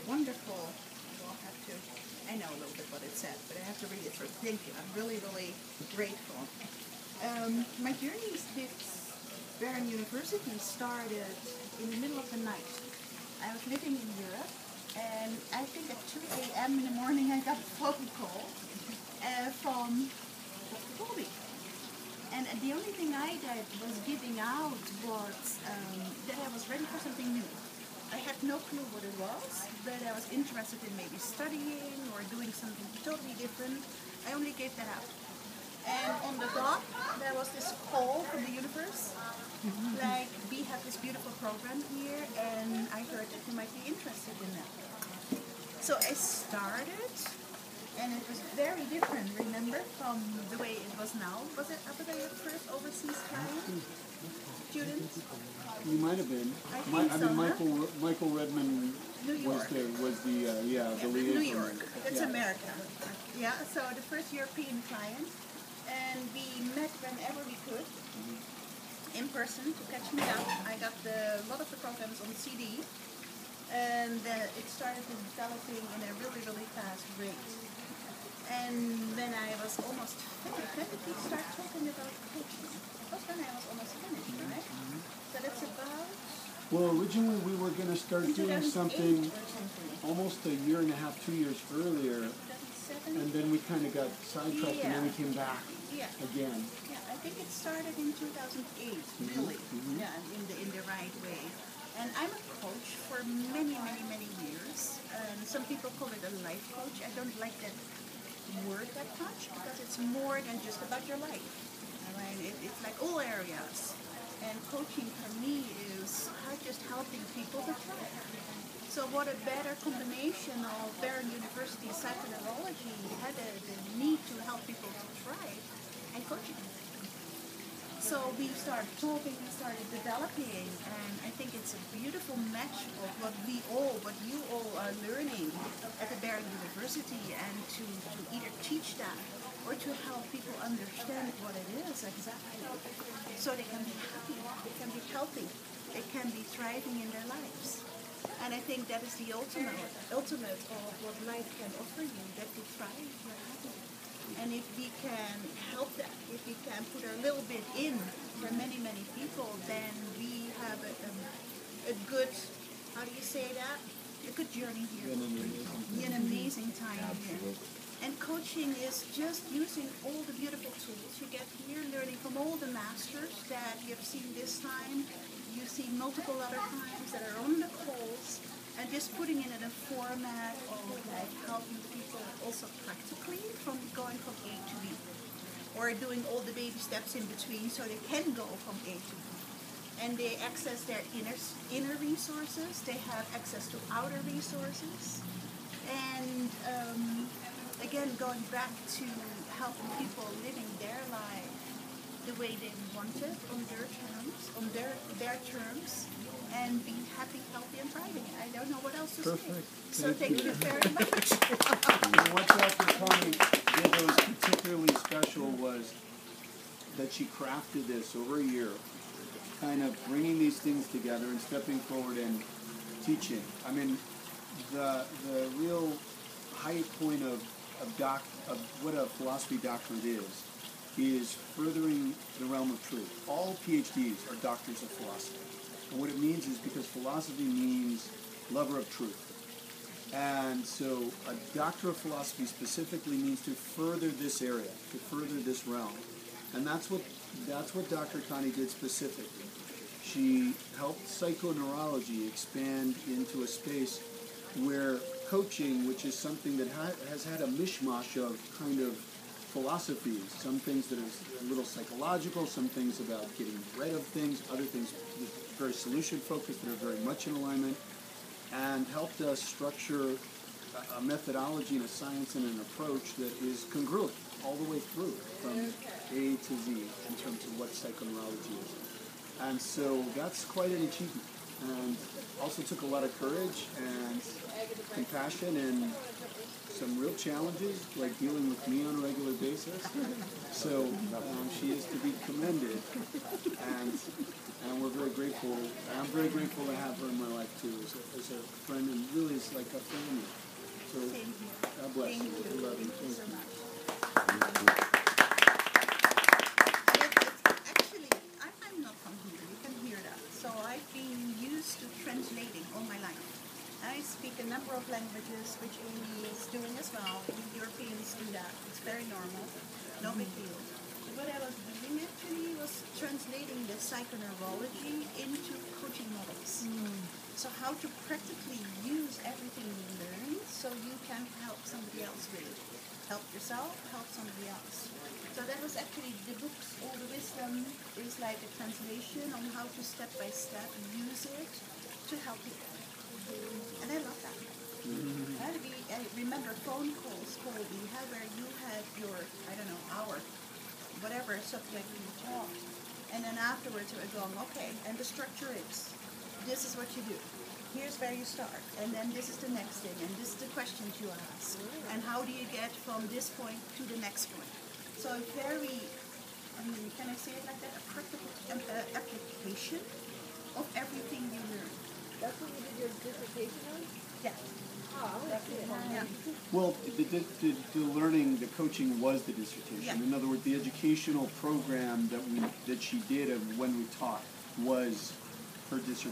wonderful. I'll have to. I know a little bit what it said, but I have to read it first. Thank you. I'm really, really grateful. My journey with Bern University started in the middle of the night. I was living in Europe, and I think at 2 a.m. in the morning I got a phone call from Dr. Colby. And the only thing I did was giving out was that I was ready for something new. I had no clue what it was, but I was interested in maybe studying or doing something totally different. I only gave that out. And on the dot, there was this call from the universe, like, we have this beautiful program here, and I heard that you might be interested in that. So I started, and it was very different, remember, from the way it was now. Was it your first overseas client? Student? You might have been. I think so, Michael Redmond New York. was the liaison. New York. That's America. Yeah, so the first European client. And we met whenever we could, in person, to catch me up. I got a lot of the programs on CD, and it started developing in a really, really fast rate. And when I was almost finished, when did we start talking about coaching? That was when I was almost finished, right? So that's about... Well, originally we were going to start doing something almost a year and a half, 2 years earlier, and then we kind of got sidetracked, and then we came back again. Yeah, I think it started in 2008, really. Yeah, in the right way. And I'm a coach for many, many, many years. Some people call it a life coach. I don't like that word that much because it's more than just about your life. I mean, it's like all areas. And coaching for me is just helping people to thrive. So what a better combination of Bern University psychoneurology had the need to help people to thrive and coaching. So we started talking, we started developing, and I think it's a beautiful match of what you all are learning at the Bern University, and to either teach that or to help people understand what it is exactly, so they can be happy, they can be healthy, they can be thriving in their lives. And I think that is the ultimate of what life can offer you, that you thrive, you're happy. And if we can help that, if we can put our little bit in for many, many people, then we have a good, how do you say that? A good journey here. An amazing time here. And coaching is just using all the beautiful tools you get here, learning from all the masters that you have seen this time. You see multiple other times that are on the calls, and just putting it in a format of like helping people also practically from going from A to B, or doing all the baby steps in between so they can go from A to B. And they access their inner resources, they have access to outer resources, and again, going back to helping people living their life the way they want it, on their terms, their terms, and be happy, healthy, and thriving. I don't know what else to say. So thank you very much. And what Dr. Connie did that was particularly special was that she crafted this over a year, kind of bringing these things together and stepping forward and teaching. I mean, the real high point of what a philosophy doctorate is furthering the realm of truth. All PhDs are doctors of philosophy. And what it means is because philosophy means lover of truth. And so a doctor of philosophy specifically means to further this area, to further this realm. And that's what Dr. Connie did specifically. She helped psychoneurology expand into a space where coaching, which is something that has had a mishmash of kind of philosophies, some things that are a little psychological, some things about getting rid of things, other things very solution-focused that are very much in alignment, and helped us structure a methodology and a science and an approach that is congruent all the way through, from A to Z, in terms of what psychoneurology is. And so that's quite an achievement. and also took a lot of courage and compassion and some real challenges, like dealing with me on a regular basis. So she is to be commended, and we're very grateful. I'm very grateful to have her in my life too, as a friend, and really is like a family. So God bless you. I love you. Thank you. Actually, I'm not from here. You can hear that. So I've been used to translating all my life. I speak a number of languages, which Amy is doing as well. Europeans do that. It's very normal. No big deal. But what I was doing actually was translating the psychoneurology into coaching models. So how to practically use everything you learn so you can help somebody else with it. Help yourself, help somebody else. So that was actually the books, All the Wisdom is like a translation on how to step by step use it to help people. And I love that. I remember phone calls, Colby, where you had your, I don't know, hour, whatever subject you talked. And then afterwards you were going, okay, and the structure is, this is what you do. Here's where you start. And then this is the next thing. And this is the questions you ask. And how do you get from this point to the next point? So very, can I say it like that? A practical application of everything you learn. That's what you did your dissertation on? Yeah. Oh, I see it. Yeah. Well, the learning, the coaching was the dissertation. Yeah. In other words, the educational program that she did of when we taught was her dissertation.